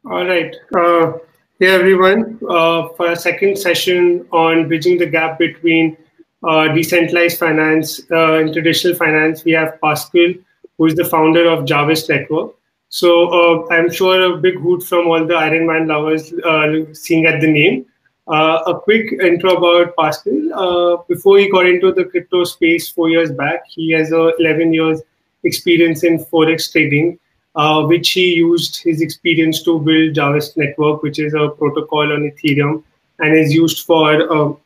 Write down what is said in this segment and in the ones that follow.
All right. Hey, everyone. For a second session on bridging the gap between decentralized finance and traditional finance, we have Pascal, who is the founder of Jarvis Network. So I'm sure a big hoot from all the Iron Man lovers seeing at the name. A quick intro about Pascal. Before he got into the crypto space 4 years back, he has 11 years experience in forex trading, which he used his experience to build Jarvis Network, which is a protocol on Ethereum and is used for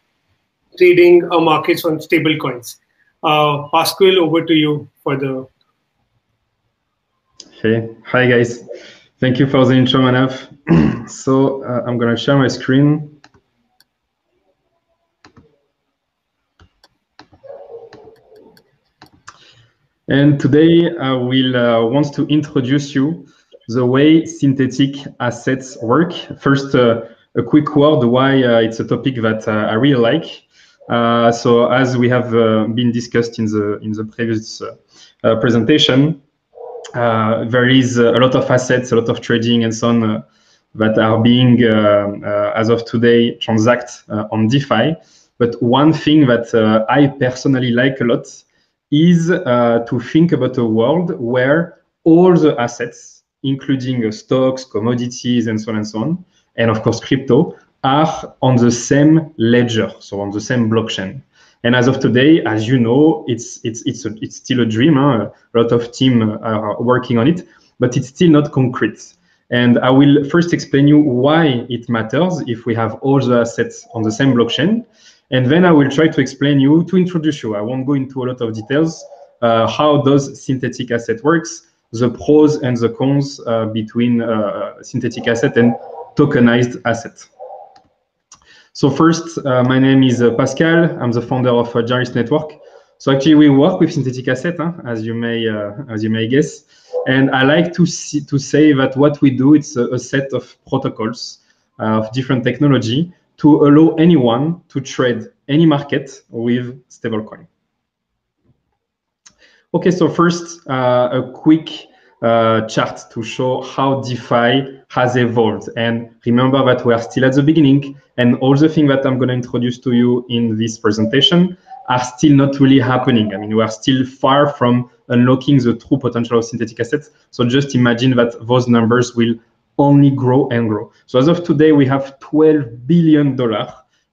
trading markets on stable coins. Pascal, over to you for the. Hey, hi guys. Thank you for the intro, Manav. So I'm going to share my screen. And today I will want to introduce you the way synthetic assets work. First, a quick word why it's a topic that I really like. So as we have been discussed in the previous presentation, there is a lot of assets, a lot of trading and so on that are being, as of today, transact on DeFi. But one thing that I personally like a lot is to think about a world where all the assets, including stocks, commodities, and so on, and of course crypto, are on the same ledger, so on the same blockchain. And as of today, as you know, it's still a dream. Huh? A lot of teams are working on it, but it's still not concrete. And I will first explain you why it matters if we have all the assets on the same blockchain. And then I will try to explain you, to introduce you. I won't go into a lot of details. How does synthetic asset works, the pros and the cons between synthetic asset and tokenized asset. So first, my name is Pascal. I'm the founder of Jarvis Network. So actually, we work with synthetic asset, as you may guess. And I like to say that what we do, it's a set of protocols of different technology to allow anyone to trade any market with stablecoin. Okay, so first, a quick chart to show how DeFi has evolved. And remember that we are still at the beginning, and all the things that I'm going to introduce to you in this presentation are still not really happening. I mean, we are still far from unlocking the true potential of synthetic assets. So just imagine that those numbers will only grow and grow. So as of today, we have $12 billion,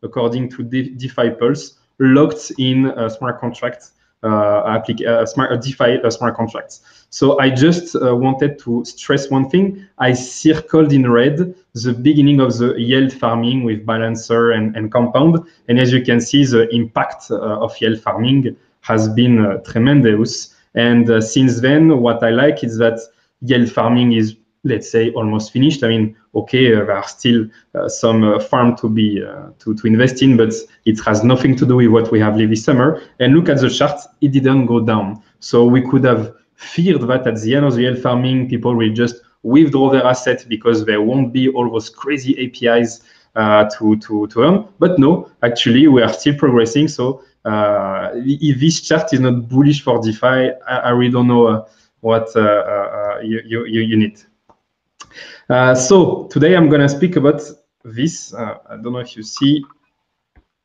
according to DeFi Pulse, locked in smart contracts. DeFi smart contracts. So I just wanted to stress one thing. I circled in red the beginning of the yield farming with Balancer and Compound. And as you can see, the impact of yield farming has been tremendous. And since then, what I like is that yield farming is, let's say, almost finished. I mean, okay, there are still some farm to be to invest in, but it has nothing to do with what we have lived this summer. And look at the chart; it didn't go down. So we could have feared that at the end of the yield farming, people will just withdraw their assets because there won't be all those crazy APIs to earn. But no, actually, we are still progressing. So if this chart is not bullish for DeFi, I really don't know what you need. So today I'm going to speak about this. I don't know if you see,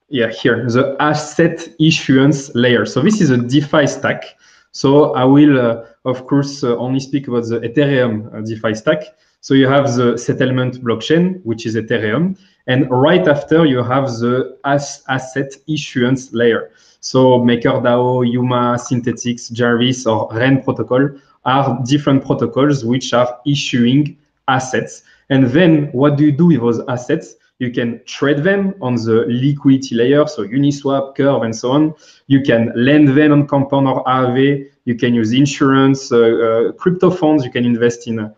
yeah, here, the asset issuance layer. So this is a DeFi stack. So I will, of course, only speak about the Ethereum DeFi stack. So you have the settlement blockchain, which is Ethereum. And right after, you have the asset issuance layer. So MakerDAO, Yuma, Synthetix, Jarvis, or REN protocol are different protocols which are issuing assets. And then what do you do with those assets? You can trade them on the liquidity layer, so Uniswap, Curve, and so on. You can lend them on Compound or Aave. You can use insurance, crypto funds. You can invest in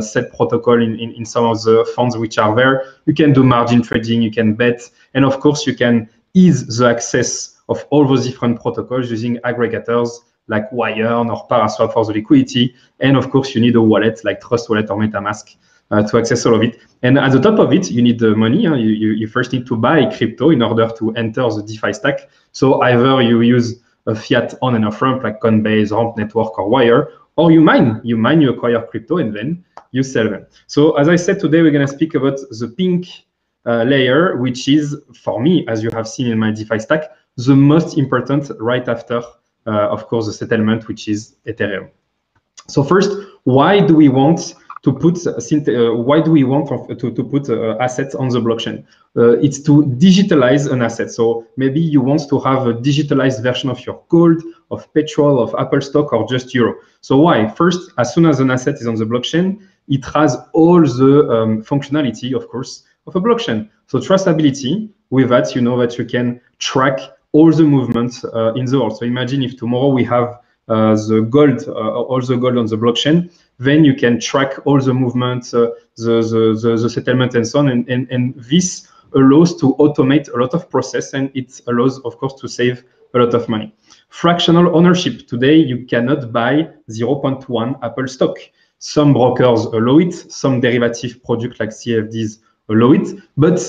set protocol in some of the funds which are there. You can do margin trading. You can bet. And of course, you can ease the access of all those different protocols using aggregators like Yearn or Paraswap for the liquidity. And of course, you need a wallet like Trust Wallet or MetaMask to access all of it. And at the top of it, you need the money. You first need to buy crypto in order to enter the DeFi stack. So either you use a fiat on and off ramp like Coinbase, Ramp Network, or Wire, or you mine, you acquire crypto, and then you sell them. So as I said, today we're going to speak about the pink layer, which is, for me, as you have seen in my DeFi stack, the most important right after, of course, the settlement, which is Ethereum. So first, why do we want to put assets on the blockchain? It's to digitalize an asset. So maybe you want to have a digitalized version of your gold, of petrol, of Apple stock, or just euro. So why? First, as soon as an asset is on the blockchain, it has all the functionality, of course, of a blockchain. So traceability, with that, you know that you can track all the movements in the world. So imagine if tomorrow we have the gold, all the gold on the blockchain, then you can track all the movements, the settlement, and so on. And this allows to automate a lot of process, and it allows, of course, to save a lot of money. Fractional ownership. Today, you cannot buy 0.1 Apple stock. Some brokers allow it, some derivative products like CFDs allow it, but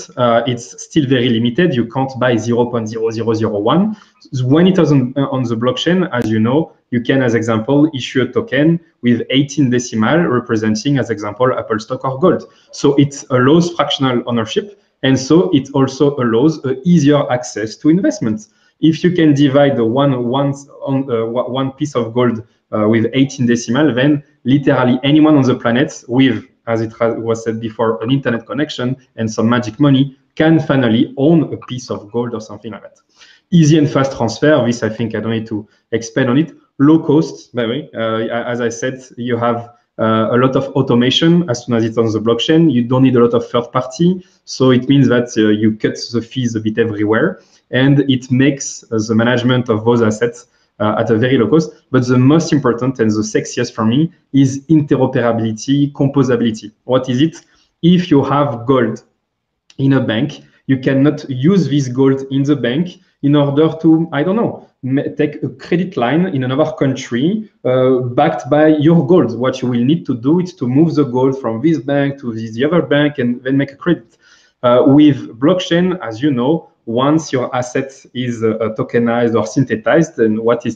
it's still very limited. You can't buy 0.0001. When it is on the blockchain, as you know, you can, as example, issue a token with 18 decimal representing, as example, Apple stock or gold. So it allows fractional ownership, and so it also allows easier access to investments. If you can divide one piece of gold with 18 decimal, then literally anyone on the planet with, as it was said before, an internet connection and some magic money can finally own a piece of gold or something like that. Easy and fast transfer. This, I think I don't need to expand on it. Low cost, by the way. As I said, you have a lot of automation as soon as it's on the blockchain. You don't need a lot of third party. So it means that you cut the fees a bit everywhere, and it makes the management of those assets at a very low cost. But the most important and the sexiest for me is interoperability, composability. What is it? If you have gold in a bank, you cannot use this gold in the bank in order to, I don't know, take a credit line in another country backed by your gold. What you will need to do is to move the gold from this bank to the other bank and then make a credit. With blockchain, as you know, once your asset is tokenized or synthesized, and once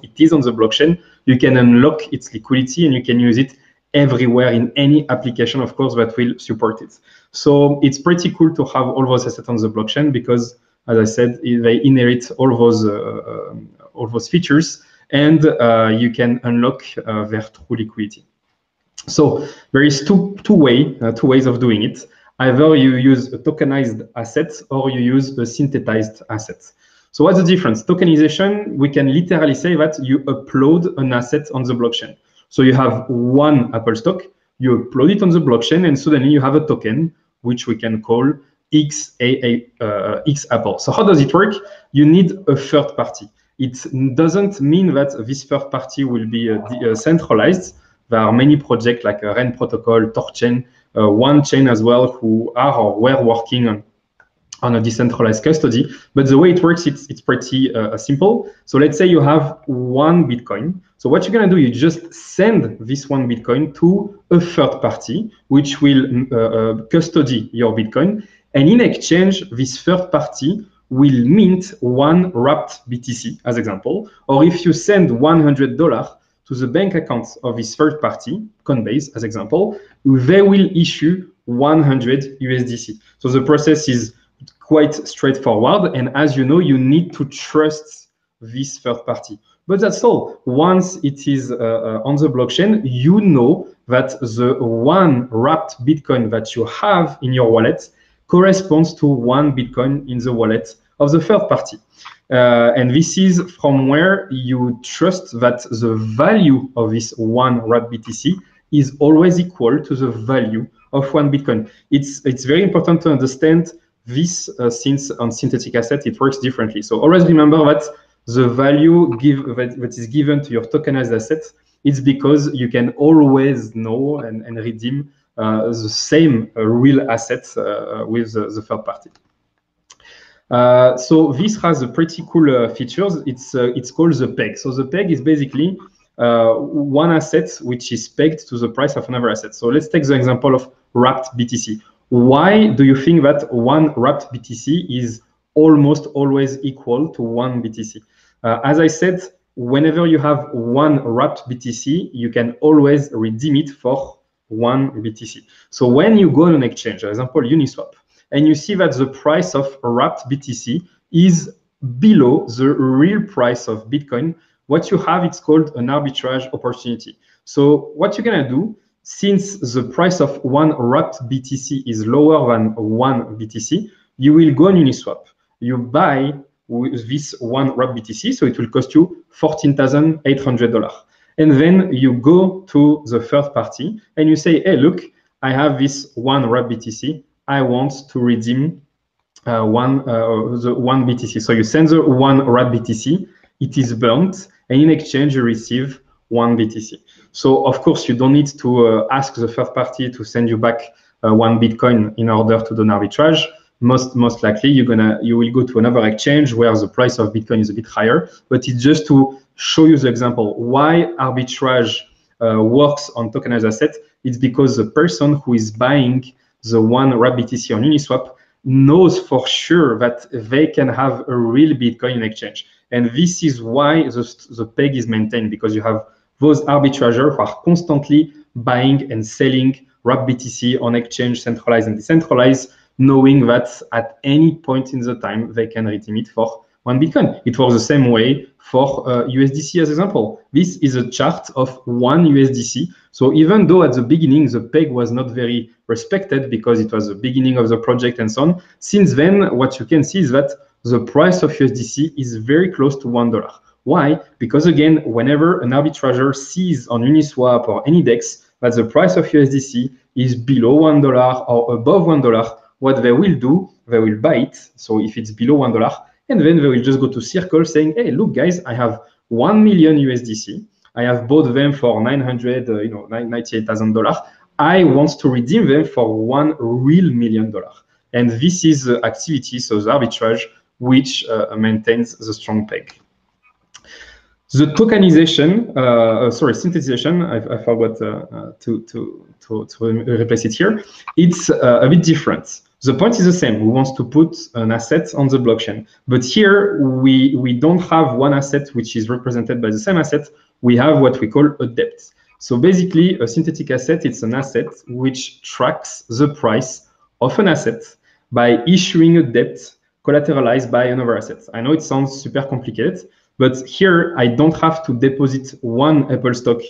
it is on the blockchain, you can unlock its liquidity and you can use it everywhere in any application, of course, that will support it. So it's pretty cool to have all those assets on the blockchain because, as I said, they inherit all those features, and you can unlock their true liquidity. So there is two ways of doing it. Either you use a tokenized asset or you use a synthesized asset. So what's the difference? Tokenization, we can literally say that you upload an asset on the blockchain. So you have one Apple stock, you upload it on the blockchain, and suddenly you have a token, which we can call XApple. So how does it work? You need a third party. It doesn't mean that this third party will be centralized. There are many projects like REN Protocol, TorChain, OneChain as well, who are or were working on a decentralized custody. But the way it works, it's pretty simple. So let's say you have one Bitcoin. So what you're going to do, you just send this one Bitcoin to a third party, which will custody your Bitcoin. And in exchange, this third party will mint one wrapped BTC, as example. Or if you send $100 to the bank account of this third party, Coinbase, as example, they will issue 100 USDC. So the process is quite straightforward. And as you know, you need to trust this third party. But that's all. Once it is on the blockchain, you know that the one wrapped Bitcoin that you have in your wallet corresponds to one Bitcoin in the wallet of the third party. And this is from where you trust that the value of this one wrapped BTC is always equal to the value of one Bitcoin. It's very important to understand this since on synthetic asset, it works differently. So always remember that the value that is given to your tokenized asset, it's because you can always know and redeem the same real assets with the third party. So this has a pretty cool features. It's called the peg. So the peg is basically one asset which is pegged to the price of another asset. So let's take the example of wrapped BTC. Why do you think that one wrapped BTC is almost always equal to one BTC? As I said, whenever you have one wrapped BTC, you can always redeem it for one BTC. So when you go on an exchange, for example, Uniswap, and you see that the price of wrapped BTC is below the real price of Bitcoin, what you have, it's called an arbitrage opportunity. So what you're gonna do, since the price of one wrapped BTC is lower than one BTC, you will go on Uniswap. You buy with this one wrapped BTC, so it will cost you $14,800. And then you go to the third party and you say, hey, look, I have this one wrapped BTC. I want to redeem the one BTC. So you send the one wrapped BTC, it is burnt, and in exchange you receive one BTC. So of course you don't need to ask the third party to send you back one Bitcoin in order to do an arbitrage. Most likely you will go to another exchange where the price of Bitcoin is a bit higher, but it's just to show you the example why arbitrage works on tokenized assets. It's because the person who is buying the one wrapped BTC on Uniswap knows for sure that they can have a real Bitcoin in exchange. And this is why the peg is maintained, because you have those arbitrageurs who are constantly buying and selling wrapped BTC on exchange, centralized and decentralized, knowing that at any point in the time, they can redeem it for one Bitcoin. It was the same way for USDC as example. This is a chart of one USDC. So even though at the beginning, the peg was not very respected because it was the beginning of the project and so on, since then, what you can see is that the price of USDC is very close to $1. Why? Because again, whenever an arbitrager sees on Uniswap or any DEX that the price of USDC is below $1 or above $1, what they will do, they will buy it. So if it's below $1, and then they will just go to Circle saying, hey, look, guys, I have 1 million USDC. I have bought them for $98,000. I want to redeem them for $1 real million. And this is the activity, so the arbitrage, which maintains the strong peg. The tokenization, synthesization, I forgot to replace it here. It's a bit different. The point is the same. We want to put an asset on the blockchain. But here, we don't have one asset which is represented by the same asset. We have what we call a debt. So basically, a synthetic asset, it's an asset which tracks the price of an asset by issuing a debt collateralized by another asset. I know it sounds super complicated, but here I don't have to deposit one Apple stock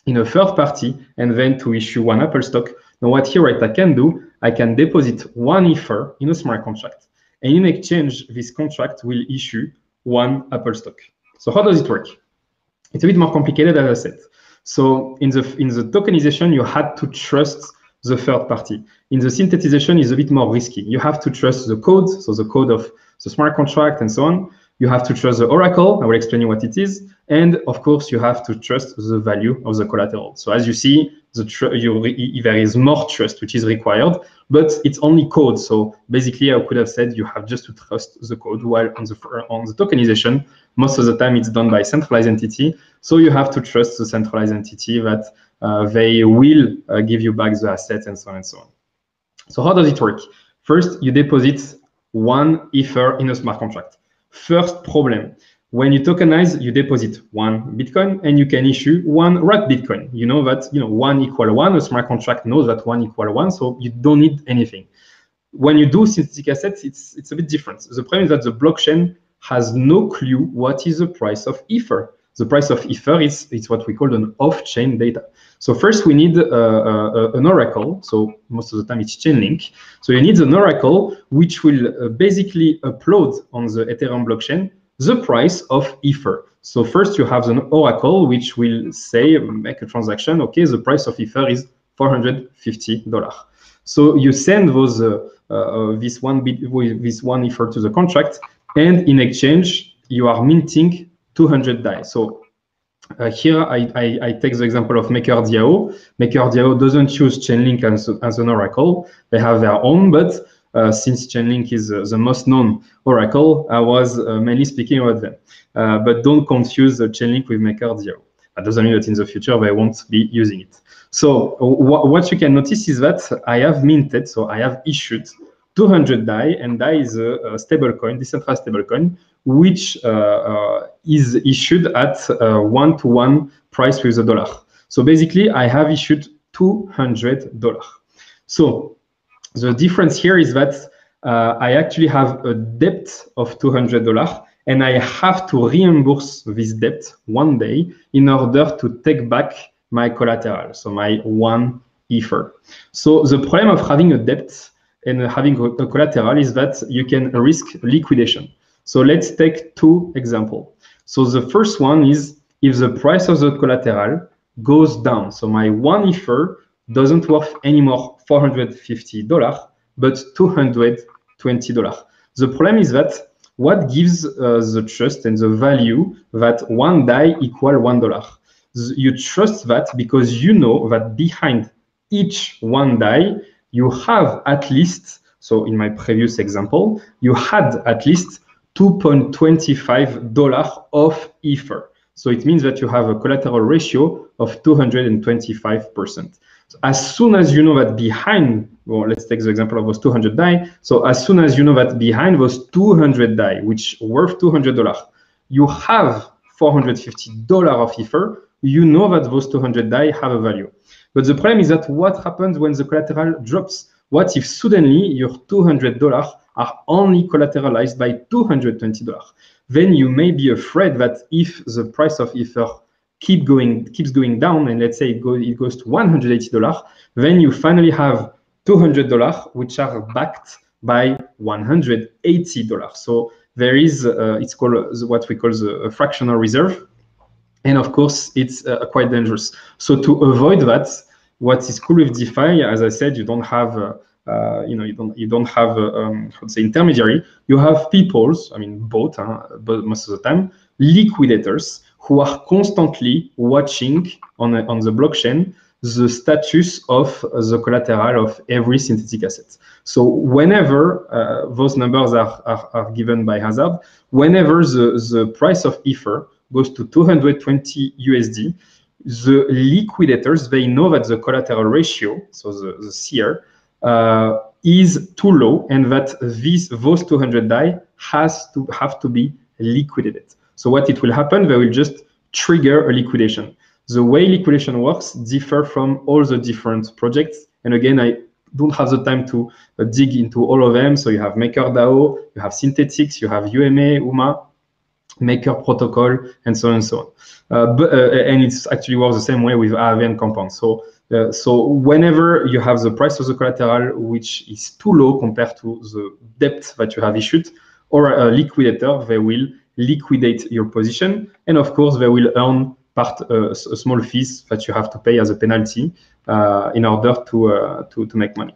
in a third party and then to issue one Apple stock. Now what here I can do, I can deposit one Ether in a smart contract. And in exchange, this contract will issue one Apple stock. So how does it work? It's a bit more complicated, as I said. So in the tokenization, you had to trust the third party. In the synthesization, it's a bit more risky. You have to trust the code, so the code of the smart contract and so on. You have to trust the oracle. I will explain you what it is. And of course, you have to trust the value of the collateral. So as you see, there is more trust which is required, but it's only code. So basically, I could have said you have just to trust the code, while on the tokenization, most of the time it's done by a centralized entity. So you have to trust the centralized entity that they will give you back the assets and so on and so on. So how does it work? First, you deposit one Ether in a smart contract. First problem, when you tokenize, you deposit one Bitcoin and you can issue one wrapped Bitcoin. You know that 1 equals 1, a smart contract knows that 1 equals 1, so you don't need anything. When you do synthetic assets, it's a bit different. The problem is that the blockchain has no clue what is the price of Ether. The price of Ether is what we call an off-chain data. So first we need an oracle. So most of the time it's Chainlink. So you need an oracle which will basically upload on the Ethereum blockchain the price of Ether. So first you have an oracle which will say, make a transaction. Okay, the price of Ether is $450. So you send those this one Ether to the contract, and in exchange you are minting 200 DAI. So here I take the example of MakerDAO. MakerDAO doesn't use Chainlink as an oracle. They have their own, but since Chainlink is the most known oracle, I was mainly speaking about them. But don't confuse Chainlink with MakerDAO. That doesn't mean that in the future they won't be using it. So what you can notice is that I have minted, so I have issued 200 DAI, and DAI is a stablecoin, decentralized stablecoin, which is issued at 1-to-1 price with the dollar. So basically, I have issued $200. So the difference here is that I actually have a debt of $200, and I have to reimburse this debt one day in order to take back my collateral, so my 1 Ether. So the problem of having a debt and having a collateral is that you can risk liquidation. So let's take 2 examples. So the first one is if the price of the collateral goes down. So my 1 Ether doesn't worth anymore $450, but $220. The problem is that what gives the trust and the value that 1 DAI equal $1? You trust that because you know that behind each 1 DAI, you have at least, so in my previous example, you had at least $2.25 of Ether. So it means that you have a collateral ratio of 225%. So as soon as you know that behind, well, let's take the example of those 200 DAI. So as soon as you know that behind those 200 DAI, which worth $200, you have $450 of Ether, you know that those 200 DAI have a value. But the problem is that what happens when the collateral drops? What if suddenly your $200 are only collateralized by $220? Then you may be afraid that if the price of Ether keeps going down, and let's say it goes to $180, then you finally have $200 which are backed by $180. So there is it's called what we call the fractional reserve, and of course it's quite dangerous. So to avoid that, what is cool with DeFi, as I said, you don't have you don't have let's say intermediary. You have peoples, I mean both, but most of the time liquidators who are constantly watching on the blockchain the status of the collateral of every synthetic asset. So whenever those numbers are given by Hazard, whenever the price of Ether goes to 220 USD, the liquidators, they know that the collateral ratio, so the CR, is too low, and that those 200 DAI have to be liquidated. So what it will happen, they will just trigger a liquidation. The way liquidation works differ from all the different projects. And again, I don't have the time to dig into all of them. So you have MakerDAO, you have Synthetix, you have UMA, UMA, Maker Protocol, and so on and so on. And it's actually works the same way with Aave and Compound. So whenever you have the price of the collateral which is too low compared to the debt that you have issued, or a liquidator, they will liquidate your position, and of course they will earn small fees that you have to pay as a penalty in order to make money.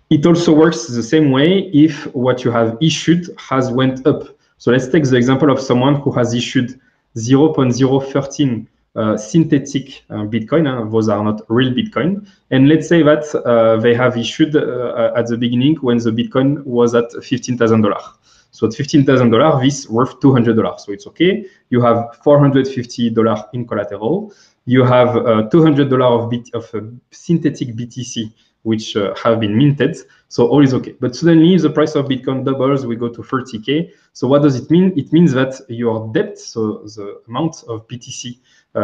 It also works the same way if what you have issued has went up. So let's take the example of someone who has issued 0.013 synthetic Bitcoin. Those are not real Bitcoin. And let's say that they have issued at the beginning when the Bitcoin was at $15,000. So at $15,000, this worth $200. So it's okay. You have $450 in collateral. You have $200 of synthetic BTC, which have been minted. So all is okay. But suddenly the price of Bitcoin doubles, we go to 30K. So what does it mean? It means that your debt, so the amount of BTC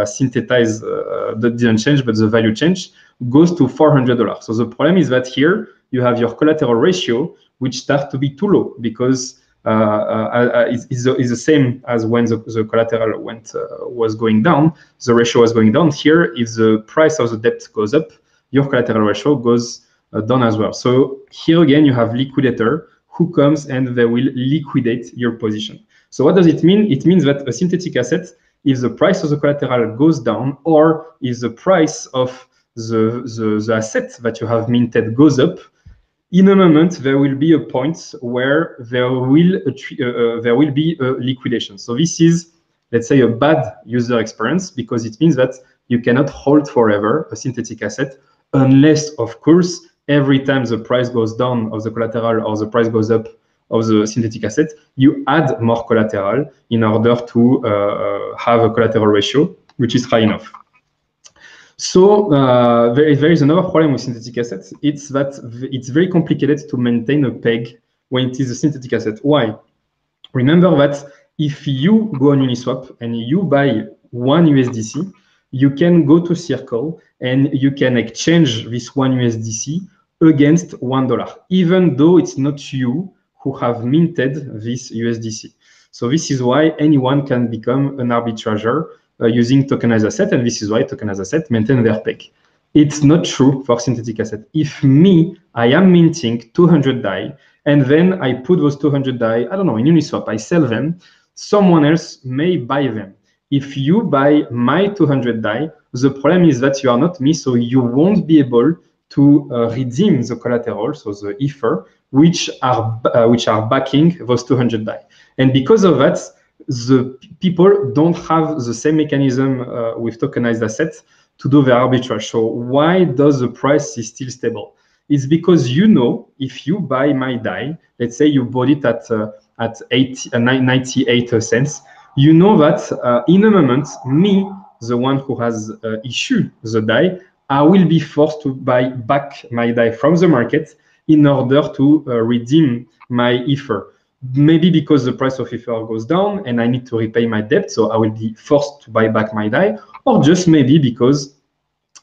synthesized that didn't change, but the value changed, goes to $400. So the problem is that here you have your collateral ratio, which starts to be too low, because is the same as when the collateral was going down, the ratio was going down. Here, if the price of the debt goes up, your collateral ratio goes down as well. So here again, you have liquidator who comes and they will liquidate your position. So what does it mean? It means that a synthetic asset, if the price of the collateral goes down, or if the price of the asset that you have minted goes up, in a moment, there will be a point where there will be a liquidation. So this is, let's say, a bad user experience, because it means that you cannot hold forever a synthetic asset, unless, of course, every time the price goes down of the collateral or the price goes up of the synthetic asset, you add more collateral in order to have a collateral ratio which is high enough. So there is another problem with synthetic assets. It's that it's very complicated to maintain a peg when it is a synthetic asset. Why? Remember that if you go on Uniswap and you buy one USDC, you can go to Circle and you can exchange this one USDC against $1, even though it's not you who have minted this USDC. So this is why anyone can become an arbitrager using tokenized asset, and this is why tokenized asset maintain their peg. It's not true for synthetic asset. If I am minting 200 DAI, and then I put those 200 DAI, I don't know, in Uniswap, I sell them, someone else may buy them. If you buy my 200 DAI, the problem is that you are not me, so you won't be able to redeem the collateral, so the Ether, which are backing those 200 DAI. And because of that, the people don't have the same mechanism with tokenized assets to do the arbitrage. So why does the price is still stable? It's because if you buy my DAI, let's say you bought it at 98 cents, you know that in a moment, me, the one who has issued the DAI, I will be forced to buy back my DAI from the market in order to redeem my Ether. Maybe because the price of Ether goes down and I need to repay my debt, so I will be forced to buy back my DAI, or just maybe because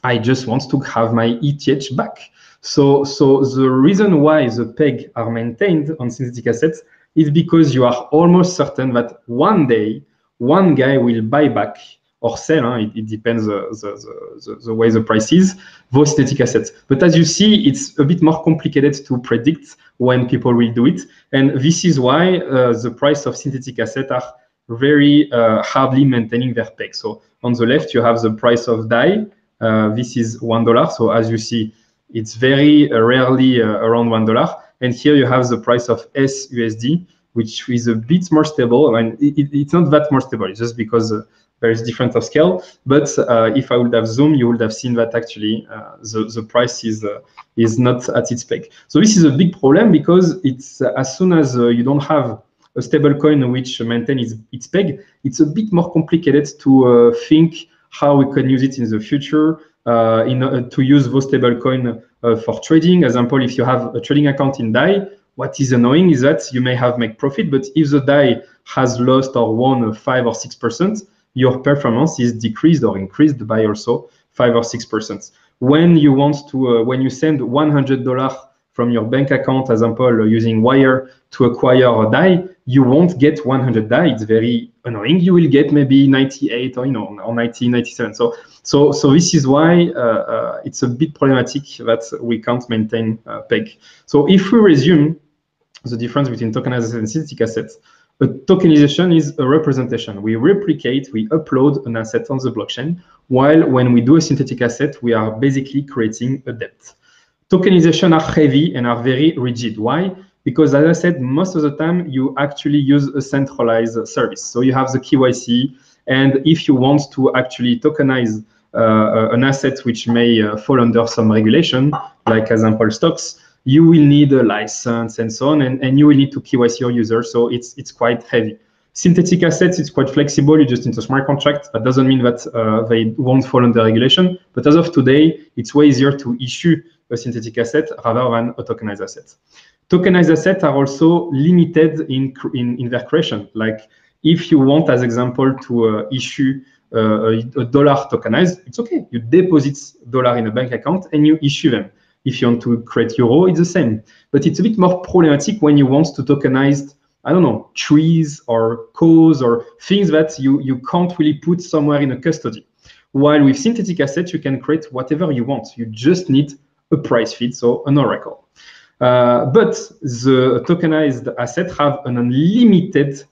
I just want to have my ETH back. So the reason why the peg are maintained on synthetic assets is because you are almost certain that one day, one guy will buy back or sell, it depends the way the price is, those synthetic assets. But as you see, it's a bit more complicated to predict when people will do it. And this is why the price of synthetic assets are very hardly maintaining their peg. So on the left, you have the price of DAI. This is $1. So as you see, it's very rarely around $1. And here you have the price of SUSD, which is a bit more stable. I mean, it's not that more stable. It's just because there is difference of scale. But if I would have zoomed, you would have seen that actually the price is not at its peg. So this is a big problem because it's as soon as you don't have a stable coin which maintains its peg, it's a bit more complicated to think how we can use it in the future to use those stable coin for trading. Example, if you have a trading account in DAI, what is annoying is that you may have make profit, but if the DAI has lost or won 5 or 6%, your performance is decreased or increased by also 5 or 6%. When you want to, when you send $100 from your bank account, as example, using Wire to acquire a DAI, you won't get 100 DAI. It's very annoying. You will get maybe 98 or or 90, 97. So this is why it's a bit problematic that we can't maintain peg. So if we resume the difference between tokenized assets and synthetic assets, a tokenization is a representation. We replicate, we upload an asset on the blockchain, while when we do a synthetic asset, we are basically creating a debt. Tokenization are heavy and are very rigid. Why? Because as I said, most of the time you actually use a centralized service. So you have the KYC, and if you want to actually tokenize an asset which may fall under some regulation, like example stocks, you will need a license and so on, and you will need to KYC your user. So it's quite heavy. Synthetic assets, it's quite flexible. You just need a smart contract. That doesn't mean that they won't fall under regulation. But as of today, it's way easier to issue a synthetic asset rather than a tokenized asset. Tokenized assets are also limited in their creation. Like if you want, as example, to issue a dollar tokenized, it's okay. You deposit dollar in a bank account and you issue them. If you want to create euro, it's the same. But it's a bit more problematic when you want to tokenize, I don't know, trees or cows or things that you can't really put somewhere in a custody. While with synthetic assets, you can create whatever you want. You just need a price feed, so an oracle. But the tokenized assets have an unlimited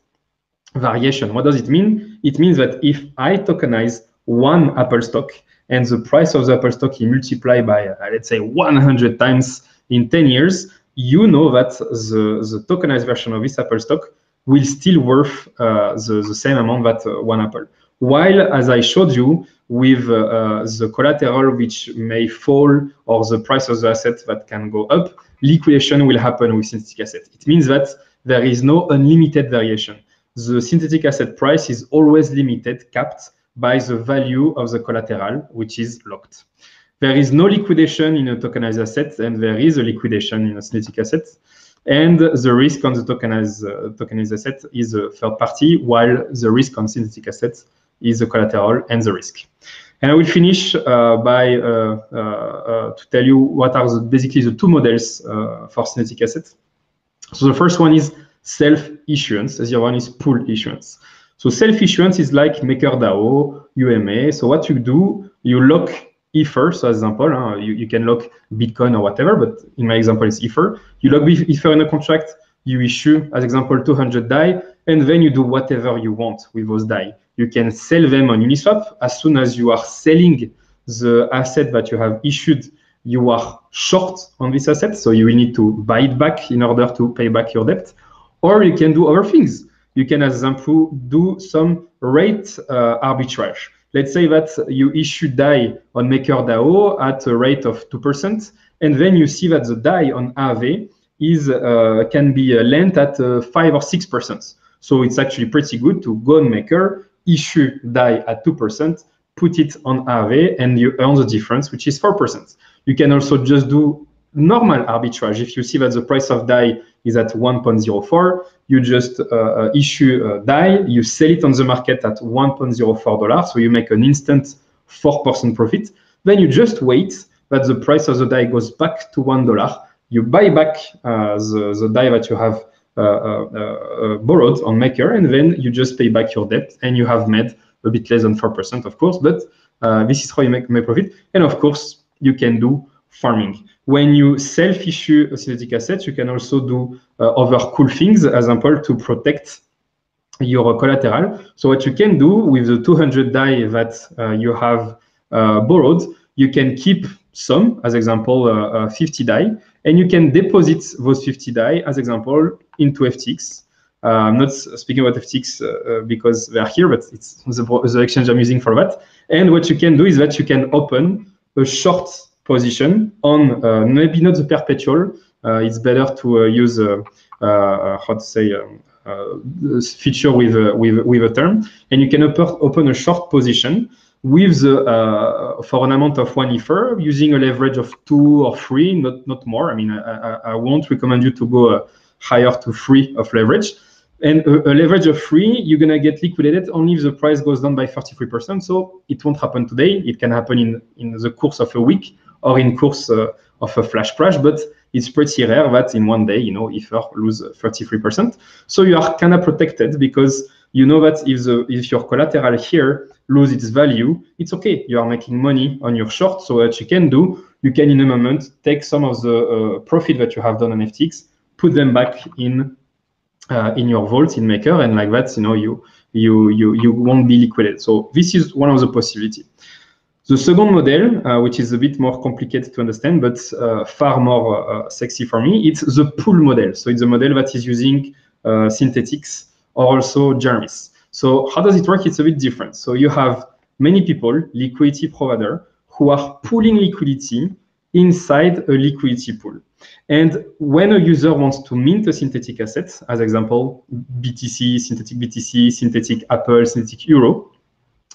variation. What does it mean? It means that if I tokenize one Apple stock and the price of the Apple stock is multiplied by, let's say, 100 times in 10 years, you know that the tokenized version of this Apple stock will still worth the same amount that one Apple. While, as I showed you, with the collateral which may fall or the price of the asset that can go up, liquidation will happen with synthetic assets. It means that there is no unlimited variation. The synthetic asset price is always limited, capped by the value of the collateral, which is locked. There is no liquidation in a tokenized asset, and there is a liquidation in a synthetic asset. And the risk on the tokenized asset is a third party, while the risk on synthetic assets is the collateral and the risk. And I will finish by to tell you what are basically the two models for synthetic assets. So the first one is self-issuance, the other one is pool issuance. So self-issuance is like MakerDAO, UMA. So what you do, you lock Ether, so as example, you can lock Bitcoin or whatever, but in my example, it's Ether. You lock Ether in a contract, you issue, as example, 200 DAI, and then you do whatever you want with those DAI. You can sell them on Uniswap. As soon as you are selling the asset that you have issued, you are short on this asset, so you will need to buy it back in order to pay back your debt. Or you can do other things. You can, as example, do some rate arbitrage. Let's say that you issue DAI on MakerDAO at a rate of 2%, and then you see that the DAI on Aave is can be lent at 5 or 6%. So it's actually pretty good to go on Maker, issue DAI at 2%, put it on Aave, and you earn the difference, which is 4%. You can also just do normal arbitrage. If you see that the price of DAI is at 1.04, you just issue DAI, you sell it on the market at $1.04, so you make an instant 4% profit. Then you just wait that the price of the DAI goes back to $1. You buy back the DAI that you have borrowed on Maker, and then you just pay back your debt, and you have made a bit less than 4%, of course, but this is how you make profit. And of course, you can do farming. When you self-issue a synthetic asset, you can also do other cool things, as example, to protect your collateral. So what you can do with the 200 DAI that you have borrowed, you can keep some, as example, 50 DAI, and you can deposit those 50 DAI, as example, into FTX. I'm not speaking about FTX because they are here, but it's the exchange I'm using for that. And what you can do is that you can open a short position on maybe not the perpetual. It's better to use how to say feature with a term, and you can open a short position with for an amount of 1 Ether using a leverage of 2 or 3, not more. I mean, I won't recommend you to go higher to 3 of leverage. And a leverage of 3, you're gonna get liquidated only if the price goes down by 33%. So it won't happen today. It can happen in the course of a week or in course of a flash crash, but it's pretty rare that in one day, Ether lose 33%. So you are kind of protected because you know that if your collateral here lose its value, it's okay. You are making money on your short. So what you can do, you can in a moment take some of the profit that you have done on FTX, put them back in your vault in Maker, and like that, you won't be liquidated. So this is one of the possibilities. The second model, which is a bit more complicated to understand, but far more sexy for me, it's the pool model. So it's a model that is using synthetics or also Jarvis. So how does it work? It's a bit different. So you have many people, liquidity provider, who are pooling liquidity inside a liquidity pool. And when a user wants to mint a synthetic asset, as example, BTC, synthetic Apple, synthetic Euro,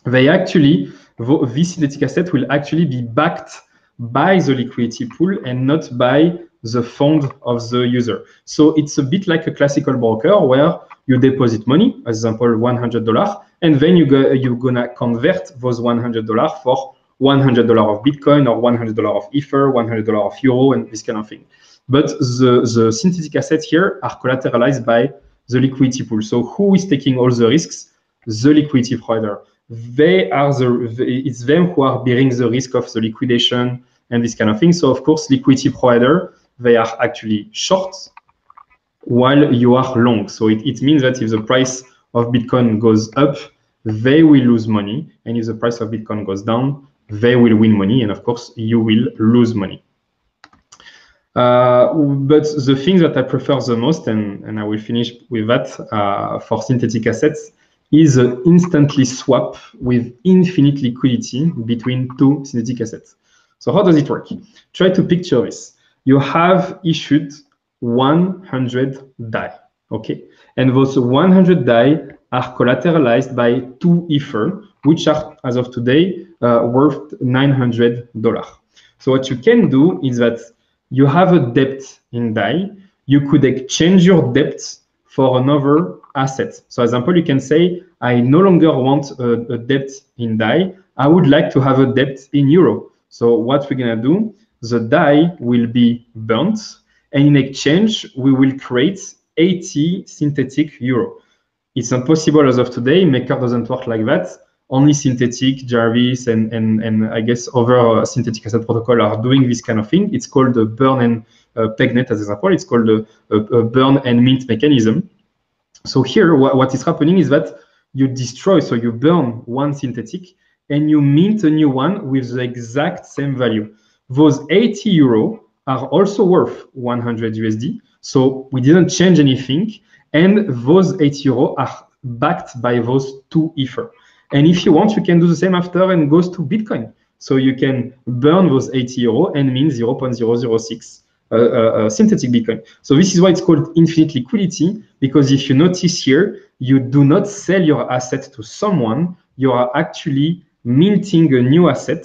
they actually, this synthetic asset will actually be backed by the liquidity pool and not by the fund of the user. So it's a bit like a classical broker where you deposit money, as example, $100, and then you're gonna convert those $100 for $100 of Bitcoin or $100 of Ether, $100 of Euro, and this kind of thing. But the synthetic assets here are collateralized by the liquidity pool. So who is taking all the risks? The liquidity provider. It's them who are bearing the risk of the liquidation and this kind of thing. So of course, liquidity provider, they are actually short while you are long. So it means that if the price of Bitcoin goes up, they will lose money. And if the price of Bitcoin goes down, they will win money. And of course, you will lose money. But the thing that I prefer the most, and I will finish with that for synthetic assets, is instantly swap with infinite liquidity between two synthetic assets. So how does it work? Try to picture this. You have issued 100 DAI, okay? And those 100 DAI are collateralized by 2 Ether, which are, as of today, worth $900. So what you can do is that you have a debt in DAI, you could exchange your debt for another asset. So, example, you can say, I no longer want a debt in DAI. I would like to have a debt in euro. So what we're gonna do, the DAI will be burnt, and in exchange, we will create 80 synthetic euro. It's not possible as of today. Maker doesn't work like that. Only Synthetix, Jarvis, and I guess other synthetic asset protocol are doing this kind of thing. It's called the burn and pegnet as example. It's called a burn and mint mechanism. So here, what is happening is that you destroy, so you burn one synthetic and you mint a new one with the exact same value. Those 80 euro are also worth 100 USD. So we didn't change anything. And those 80 euro are backed by those 2 Ether. And if you want, you can do the same after and goes to Bitcoin. So you can burn those 80 euro and mint 0.006 synthetic Bitcoin. So this is why it's called infinite liquidity, because if you notice here, you do not sell your asset to someone, you are actually minting a new asset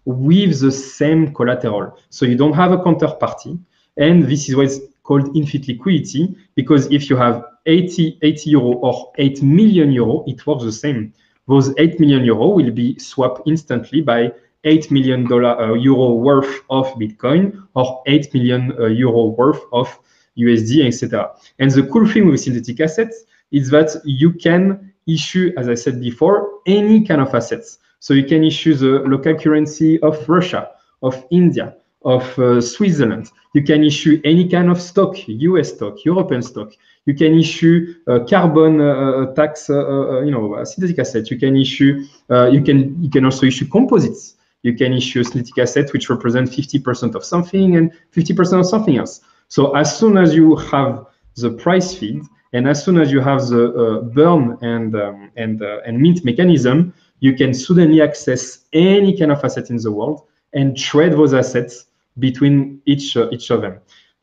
with the same collateral. So you don't have a counterparty. And this is why it's called infinite liquidity, because if you have 80 euro or 8 million euro, it works the same. Those 8 million euro will be swapped instantly by $8 million euro worth of Bitcoin or 8 million euro worth of USD, etc. And the cool thing with synthetic assets is that you can issue, as I said before, any kind of assets. So you can issue the local currency of Russia, of India, of Switzerland. You can issue any kind of stock, US stock, European stock. You can issue carbon tax, synthetic assets. You can issue, you can also issue composites. You can issue a synthetic asset which represents 50% of something and 50% of something else. So as soon as you have the price feed and as soon as you have the burn and mint mechanism, you can suddenly access any kind of asset in the world and trade those assets between each of them.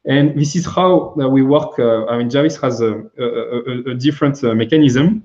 And this is how we work. I mean, Jarvis has a different mechanism,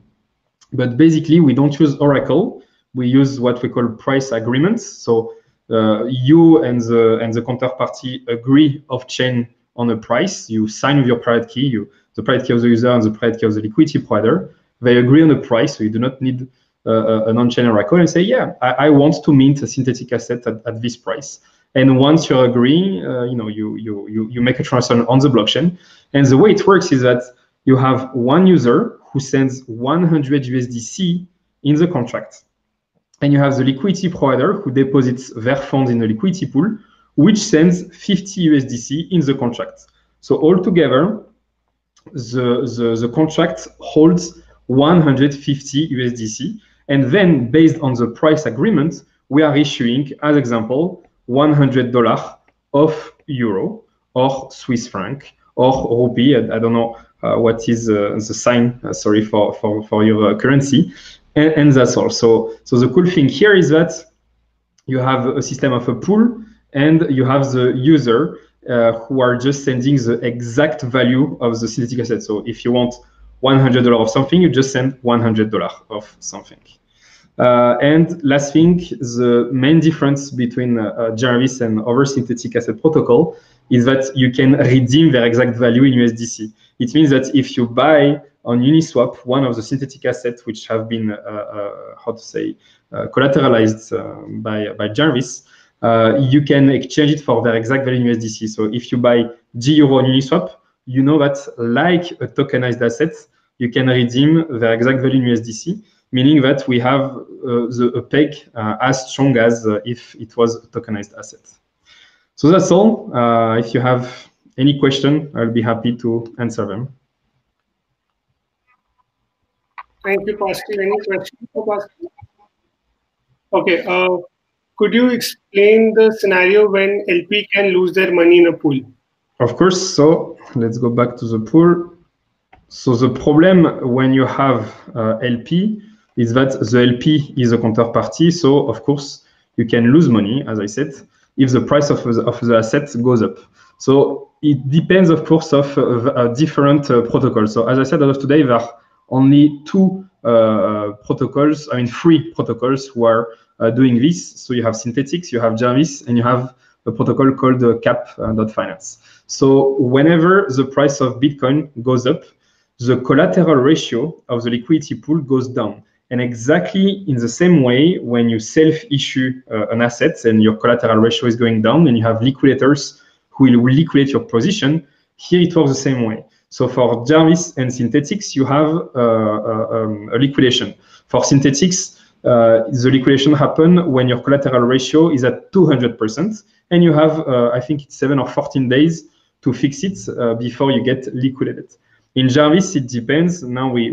but basically we don't use Oracle. We use what we call price agreements. So you and the counterparty agree off-chain on a price. You sign with your private key, the private key of the user and the private key of the liquidity provider. They agree on a price, so you do not need an on-chain Oracle and say, yeah, I want to mint a synthetic asset at this price. And once you agree, you make a transaction on the blockchain. And the way it works is that you have one user who sends 100 USDC in the contract. And you have the liquidity provider who deposits their funds in the liquidity pool, which sends 50 USDC in the contract. So altogether, the contract holds 150 USDC. And then based on the price agreement, we are issuing, as example, $100 of euro or Swiss franc or rupee. I don't know what is the sign, sorry, for your currency. And that's all. So the cool thing here is that you have a system of a pool and you have the user who are just sending the exact value of the synthetic asset. So if you want $100 of something, you just send $100 of something. And last thing, the main difference between Jarvis and other synthetic asset protocol is that you can redeem their exact value in USDC. It means that if you buy on Uniswap one of the synthetic assets which have been, collateralized by Jarvis, you can exchange it for their exact value in USDC. So if you buy G-Euro on Uniswap, you know that like a tokenized asset, you can redeem their exact value in USDC, meaning that we have a peg as strong as if it was a tokenized asset. So that's all. If you have any question, I'll be happy to answer them. Thank you, Pascal. Any questions for Pascal? Okay. Could you explain the scenario when LP can lose their money in a pool? Of course. So let's go back to the pool. So the problem when you have LP is that the LP is a counterparty. So of course you can lose money, as I said, if the price of the asset goes up. So it depends, of course, of different protocols. So as I said, as of today, there are only two protocols, I mean, three protocols who are doing this. So you have Synthetix, you have Jarvis, and you have a protocol called cap.finance. So whenever the price of Bitcoin goes up, the collateral ratio of the liquidity pool goes down. And exactly in the same way, when you self-issue an asset and your collateral ratio is going down and you have liquidators who will liquidate your position, here it works the same way. So for Jarvis and Synthetix, you have a liquidation. For Synthetix, the liquidation happens when your collateral ratio is at 200%, and you have, I think it's 7 or 14 days to fix it before you get liquidated. In Jarvis, it depends. Now we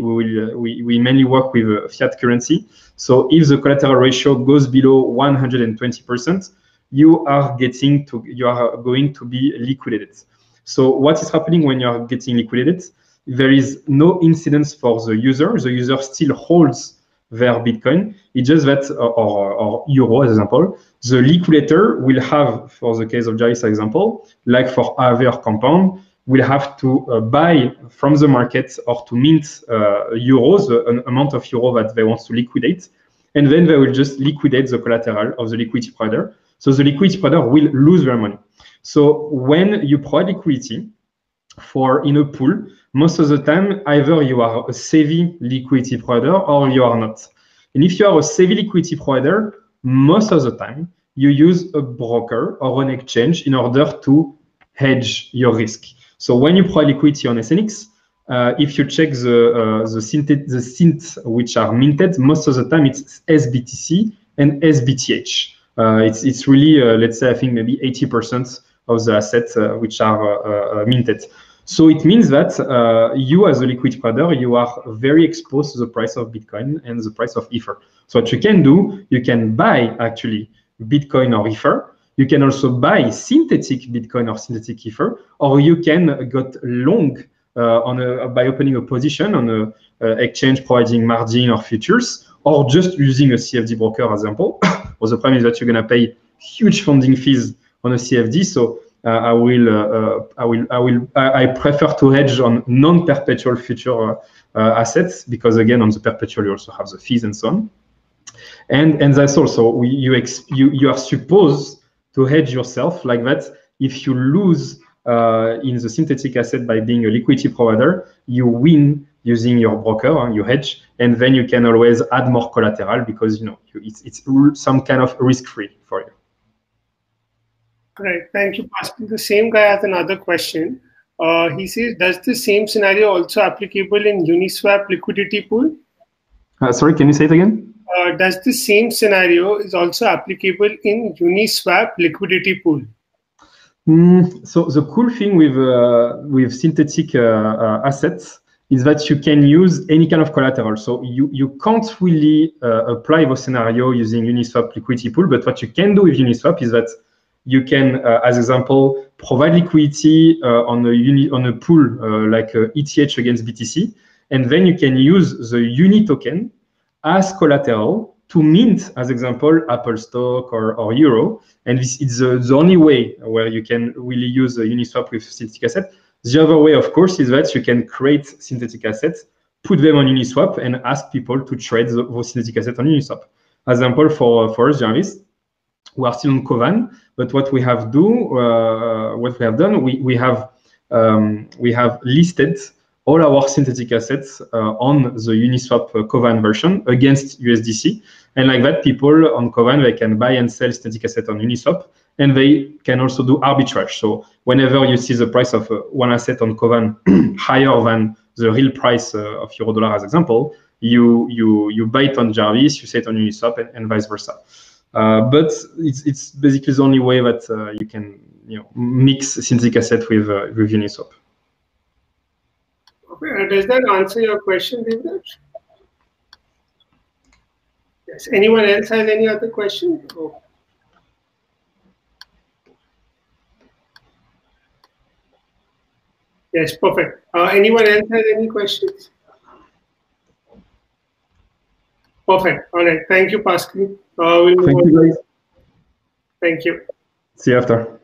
mainly work with fiat currency. So if the collateral ratio goes below 120%, you are going to be liquidated. So what is happening when you are getting liquidated? There is no incidence for the user. The user still holds their Bitcoin. It's just that, or euro as example, the liquidator will have, for the case of Jarvis example, like for Aave Compound, will have to buy from the market or to mint euros, an amount of euro that they want to liquidate, and then they will just liquidate the collateral of the liquidity provider. So the liquidity provider will lose their money. So when you provide liquidity in a pool, most of the time, either you are a savvy liquidity provider or you are not. And if you are a savvy liquidity provider, most of the time, you use a broker or an exchange in order to hedge your risk. So when you provide liquidity on SNX, if you check the synth which are minted, most of the time it's SBTC and SBTH. It's really, let's say, I think maybe 80% of the assets which are minted. So it means that you, as a liquidity provider, you are very exposed to the price of Bitcoin and the price of Ether. So what you can do, you can buy actually Bitcoin or Ether. You can also buy synthetic Bitcoin or synthetic Ether, or you can get long by opening a position on an exchange providing margin or futures, or just using a CFD broker, as example. Well, the problem is that you're going to pay huge funding fees on a CFD. So I prefer to hedge on non-perpetual future assets, because again, on the perpetual you also have the fees and so on. And that's also you are supposed to hedge yourself like that. If you lose in the synthetic asset by being a liquidity provider, you win using your broker, you hedge, and then you can always add more collateral because it's some kind of risk-free for you. Great, thank you, Pascal. The same guy has another question. He says, does the same scenario also applicable in Uniswap liquidity pool? Sorry, can you say it again? Does the same scenario is also applicable in Uniswap liquidity pool? So the cool thing with synthetic assets is that you can use any kind of collateral. So you can't really apply the scenario using Uniswap liquidity pool, but what you can do with Uniswap is that you can, as example, provide liquidity on a pool like ETH against BTC, and then you can use the Uni token as collateral to mint, as example, Apple stock or euro. And this is the only way where you can really use a Uniswap with synthetic asset. The other way, of course, is that you can create synthetic assets, put them on Uniswap, and ask people to trade those synthetic assets on Uniswap. As example, for us, Jarvis, we are still on Kovan, but what we have done, we have listed all our synthetic assets on the Uniswap Kovan version against USDC. And like that, people on Kovan, they can buy and sell synthetic asset on Uniswap, and they can also do arbitrage. So whenever you see the price of one asset on Kovan higher than the real price of euro dollar, as example, you buy it on Jarvis, you sell it on Uniswap, and vice versa. But it's basically the only way that you can mix synthetic asset with Uniswap. Okay. Does that answer your question, Devraj? Yes. Anyone else has any other question? Oh. Yes, perfect. Anyone else has any questions? Perfect. All right. Thank you, Pascal. Thank you, guys. Thank you. See you after.